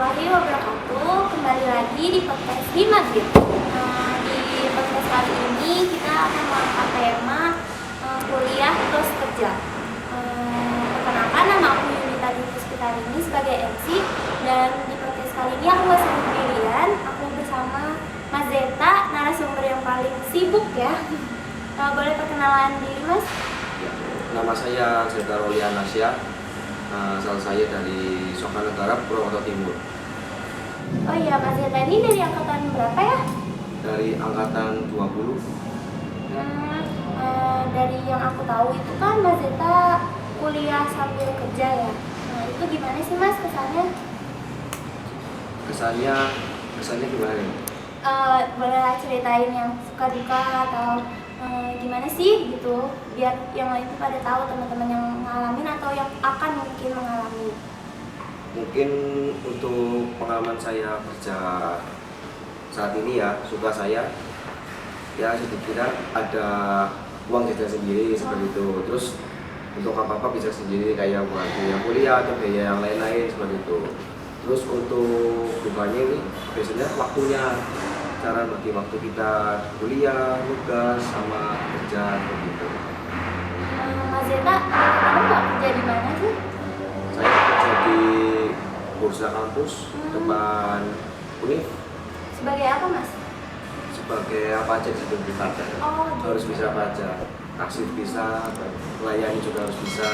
warahmatullahi wabarakatuh. Kembali lagi di podcast Himagrid. Di podcast kali ini kita akan mengangkat tema kuliah plus kerja. Perkenalkan, nama aku Yunita Puspitarini sebagai MC, dan di podcast kali ini aku gak sendirian. Aku bersama Mas Zeta, narasumber yang paling sibuk ya. Boleh perkenalan diri, Mas? Nama saya Zeta Rolianasya. Asal saya dari Soka Negara, Purwokerto Timur. Oh iya, Mas Zeta ini dari angkatan berapa ya? Dari angkatan 20. Dari yang aku tahu itu kan Mas Zeta kuliah sambil kerja ya. Nah itu gimana sih Mas kesannya? Kesannya gimana nih? Boleh ceritain yang suka duka atau gimana sih gitu, biar yang lain tuh pada tahu, teman-teman yang ngalamin atau yang akan mungkin mengalami. Mungkin untuk pengalaman saya kerja saat ini ya, suka saya ya sedikit ada uang jajan sendiri seperti itu. Terus untuk apa-apa bisa sendiri, kayak buat biaya kuliah atau biaya yang lain-lain seperti itu. Terus untuk dukanya ini biasanya waktunya, cara bagi waktu kita kuliah, tugas, sama kerja begitu. Mas Zeta, kamu nggak kerja di mana sih? Saya kerja di bursa kampus depan Univ. Sebagai apa Mas? Sebagai apa aja di situ kita Oh, harus gitu. bisa baca, aksif bisa, melayani juga harus bisa.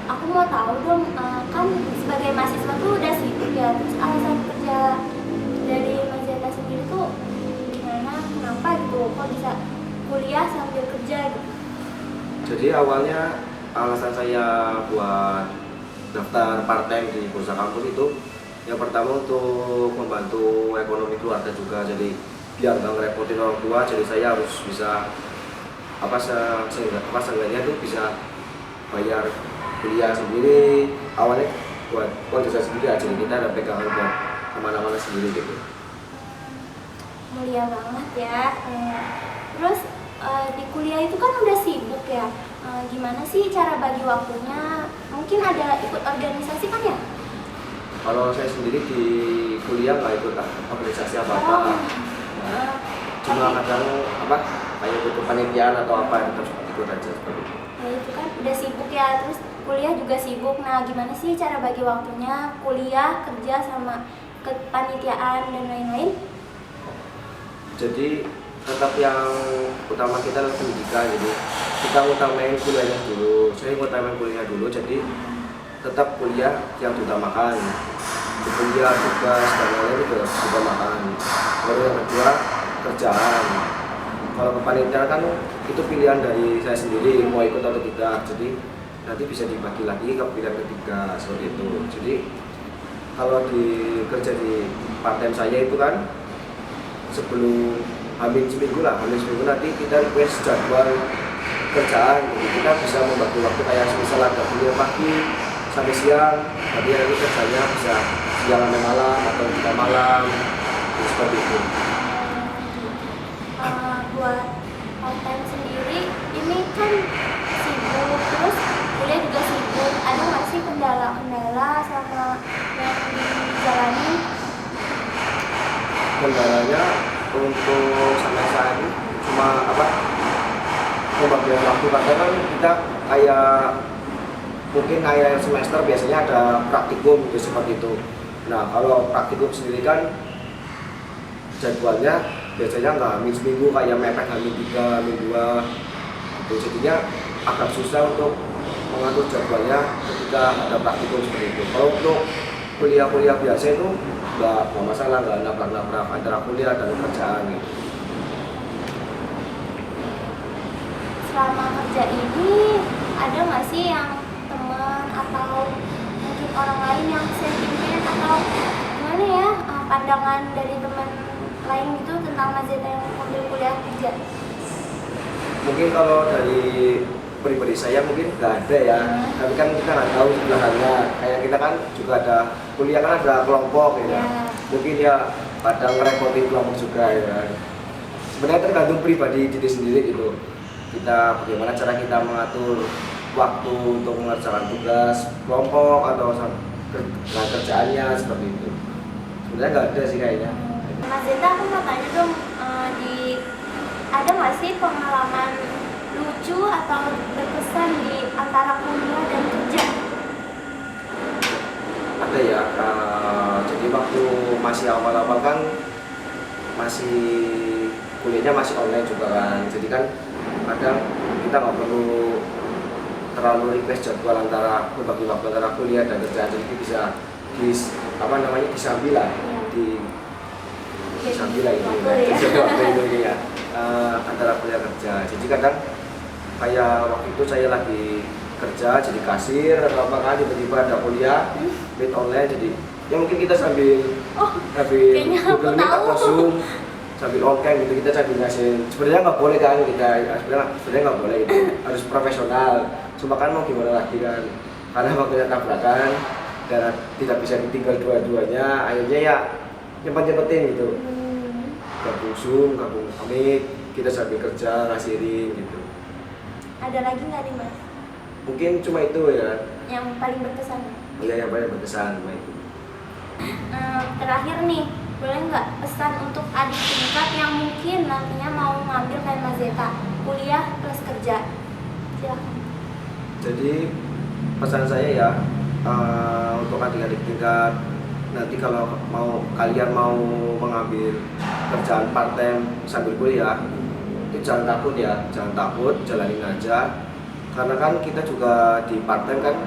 Aku mau tahu dong, kan sebagai mahasiswa tuh udah sibuk ya, terus alasan kerja dari Mas Zeta sendiri tuh gimana, kenapa gitu, kok bisa kuliah sambil kerja gitu? Jadi awalnya alasan saya buat daftar part-time di bursa kampus itu yang pertama untuk membantu ekonomi keluarga juga, jadi biar nggak ngerepotin orang tua, jadi saya harus bisa seenggaknya tuh bisa bayar kuliah sendiri. Awalnya buat uang jasa sendiri aja, kita ada pegangan buat kemana-mana sendiri gitu. Mulia banget ya. Terus di kuliah itu kan udah sibuk ya. Gimana sih cara bagi waktunya? Mungkin ada ikut organisasi kan ya? Kalau saya sendiri di kuliah nggak ikut organisasi apa-apa. Cuma kadang kayak ikut kepanitiaan atau apa, tetap ikut aja seperti itu. Ya itu kan udah sibuk ya, terus kuliah juga sibuk. Nah gimana sih cara bagi waktunya kuliah, kerja, sama kepanitiaan dan lain-lain? Jadi tetap yang utama kita adalah pendidikan, jadi kita utamain kuliahnya dulu. Saya utamain kuliah dulu, jadi tetap kuliah yang diutamakan. Kuliah, tugas, dan lain-lain juga diutamakan. Baru yang kedua kerjaan. Kalau kepanitiaan kan itu pilihan dari saya sendiri mau ikut atau tidak, jadi nanti bisa dibagi lagi ke pilihan ketiga seperti itu. Jadi kalau kerja di part-time saya itu kan sebelum hamil seminggu nanti kita request jadwal kerjaan, jadi kita bisa membagi waktu, kayak misal ada kuliah pagi sampai siang, tapi nanti kerjanya bisa siang sampai malam atau kita malam, seperti itu. Buat part-time sendiri ini kan sibuk, terus kuliah juga sibuk. Ada nggak sih kendala-kendala sama yang dijalani? Kendalanya untuk sampai saat ini cuma pembagian waktu, karena kan kita mungkin kayak semester biasanya ada praktikum gitu, seperti itu. Nah kalau praktikum sendiri kan jadwalnya biasanya nggak hamil seminggu, kayak mepet hamil 3, hamil 2 gitu. Jadinya agak susah untuk mengatur jadwalnya ketika ada praktikum seperti itu. Kalau untuk kuliah-kuliah biasa itu nggak masalah, nggak nabrak-nabrak antara kuliah dan kerjaan gitu. Selama kerja ini ada nggak sih yang teman atau mungkin orang lain yang sentimen atau gimana ya, pandangan dari teman lain gitu tentang Mas Zeta yang ambil kuliah kerja? Mungkin kalau dari pribadi saya mungkin nggak ada ya, tapi kan kita nggak tahu sebelahnya. Kayak kita kan juga ada kuliah, kan ada kelompok ya. Mungkin ya kadang ngerepotin kelompok juga ya. Sebenarnya tergantung pribadi diri sendiri gitu. Kita bagaimana cara kita mengatur waktu untuk mengerjakan tugas kelompok atau dengan kerjaannya seperti itu. Sebenarnya nggak ada sih kayaknya. Mas Zeta, aku mau tanya dong, ada nggak sih pengalaman lucu atau berkesan di antara kuliah dan kerja? Ada ya, jadi waktu masih awal-awal kan masih kuliahnya masih online juga kan, jadi kan kadang kita nggak perlu terlalu request jadwal antara berbagi waktu antara kuliah dan kerjaan, jadi bisa disambil lah disambil lah itu jadi waktu itu ya antara kuliah kerja. Jadi kadang kayak waktu itu saya lagi kerja jadi kasir atau apa kan, tiba-tiba ada kuliah meet online, jadi ya mungkin kita sambil Google Meet atau Zoom sambil on cam gitu, kita sambil ngasih, sebenarnya nggak boleh kan, kita sebenarnya nggak boleh gitu, harus profesional, cuma kan mau gimana lagi kan, karena waktunya tabrakan dan tidak bisa ditinggal dua-duanya, akhirnya ya nyempet-nyempetin gitu, gabung Zoom, gabung Meet, kita sambil kerja ngasihin gitu. Ada lagi nggak nih Mas? Mungkin cuma itu ya. Yang paling berkesan? Iya, yang paling berkesan cuma itu. Terakhir nih, boleh nggak pesan untuk adik tingkat yang mungkin nantinya mau ngambil kayak Mas Zeta, kuliah plus kerja? Silakan. Jadi pesan saya ya, untuk adik-adik tingkat, nanti kalau kalian mau mengambil kerjaan part time sambil kuliah, itu jangan takut ya, jangan takut, jalanin aja. Karena kan kita juga di part time kan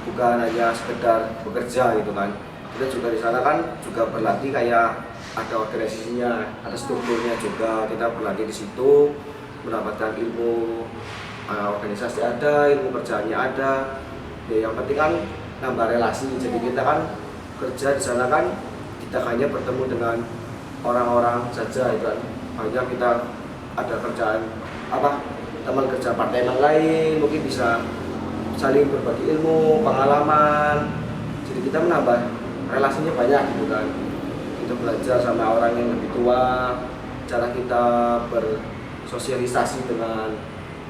bukan hanya sekedar bekerja gitu kan, kita juga di sana kan juga berlatih, kayak ada organisasinya, ada strukturnya juga, kita berlatih di situ, mendapatkan ilmu organisasi ada, ilmu kerjaannya ada. Ya yang penting kan nambah relasi. Jadi kita kan kerja di sana kan tidak hanya bertemu dengan orang-orang saja itu kan, hanya kita ada kerjaan teman kerja partai yang lain, mungkin bisa saling berbagi ilmu, pengalaman, jadi kita menambah relasinya banyak gitu kan. Kita belajar sama orang yang lebih tua, cara kita bersosialisasi dengan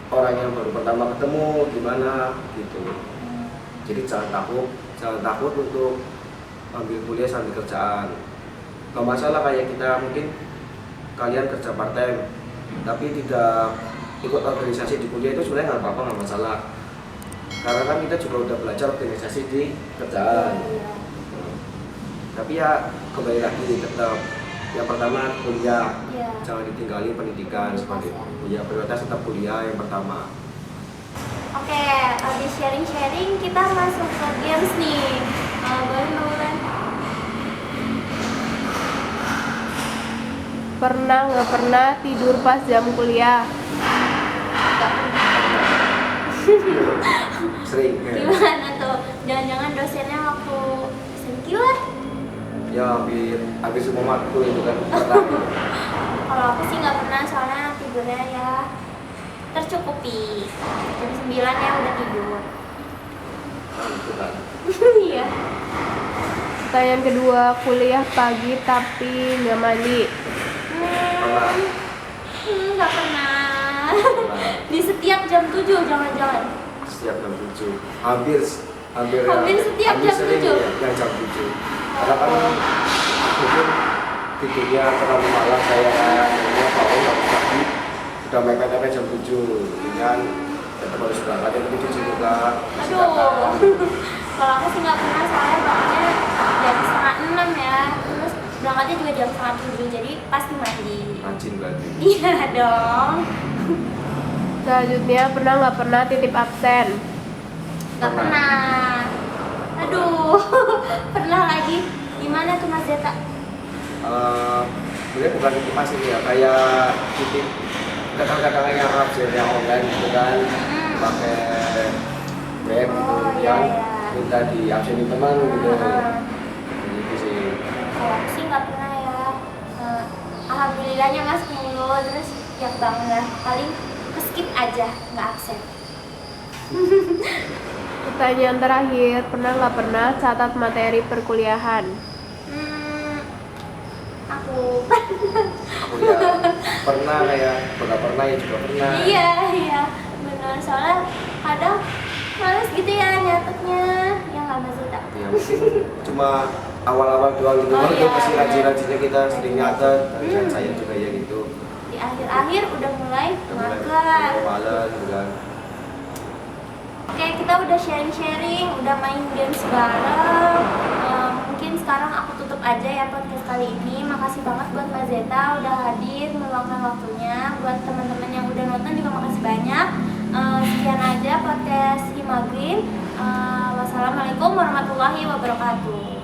orang yang baru pertama ketemu gimana gitu. Jadi jangan takut untuk ambil kuliah sambil kerjaan. Gak masalah kayak kita mungkin kalian kerja part time tapi tidak ikut organisasi di kuliah, itu sebenarnya nggak apa-apa, nggak masalah, karena kan kita juga udah belajar organisasi di kerjaan. Tapi ya kembali lagi tetap yang pertama kuliah, jangan ditinggali pendidikan seperti itu. Ya prioritas tetap kuliah yang pertama. Oke, habis sharing-sharing kita masuk ke games nih. Boleh Bulan? Pernah nggak pernah tidur pas jam kuliah? Sering. Gimana tuh? Jangan-jangan dosennya waktu sengkilat? Ya hampir semua matkul itu kan. Kalau aku sih nggak pernah, soalnya tidurnya ya tercukupi. Jam 9 ya udah tidur. Iya. Pertanyaan kedua, kuliah pagi tapi nggak mandi. Nggak pernah. Di setiap jam 7 jangan-jangan. Setiap jam 7. Hampir setiap jam sering 7. Ya, jam 7. Karena kan mungkin tidurnya terlalu malam, saya bangun pagi udah mepet-mepet jam 7 kan, tetap harus berangkat jam 7 juga. Aduh. Kalau aku sih nggak pernah, soalnya bangunnya jam 5:30 ya. Terus berangkatnya juga jam 6:30, jadi pasti mandi. Rajin berarti. Iya dong. Selanjutnya, pernah nggak pernah titip absen? Nggak pernah. Aduh. Pernah lagi. Gimana tuh Mas Zeta? Sebenarnya bukan titip pasti ya, kayak titip kadang-kadang yang absen yang online gitu kan, pakai web gitu yang minta di absenin teman gitu. Gitu sih. Kalau aku sih nggak pernah ya. Alhamdulillahnya Mas mulu, terus yang bangga paling skip aja, nggak absen. Pertanyaan terakhir, pernah nggak pernah catat materi perkuliahan? Aku Ya pernah, kayak nggak pernah ya juga pernah. iya benar, soalnya kadang males gitu ya nyatetnya, ya Kak Mazeta? Ya mungkin cuma awal-awal doang gitu, Oh, itu iya, masih iya. rajin-rajinnya kita sering nyatet, dan saya juga ya gitu. Di akhir-akhir udah mulai Mulai mager. males gitu kan. Oke, kita udah sharing-sharing, udah main games bareng. Mungkin sekarang aku tutup aja ya podcast kali ini. Makasih banget buat Mbak Zeta udah hadir meluangkan waktunya. Buat teman-teman yang udah nonton juga makasih banyak. Sekian aja podcast Hima Green. Wassalamualaikum warahmatullahi wabarakatuh.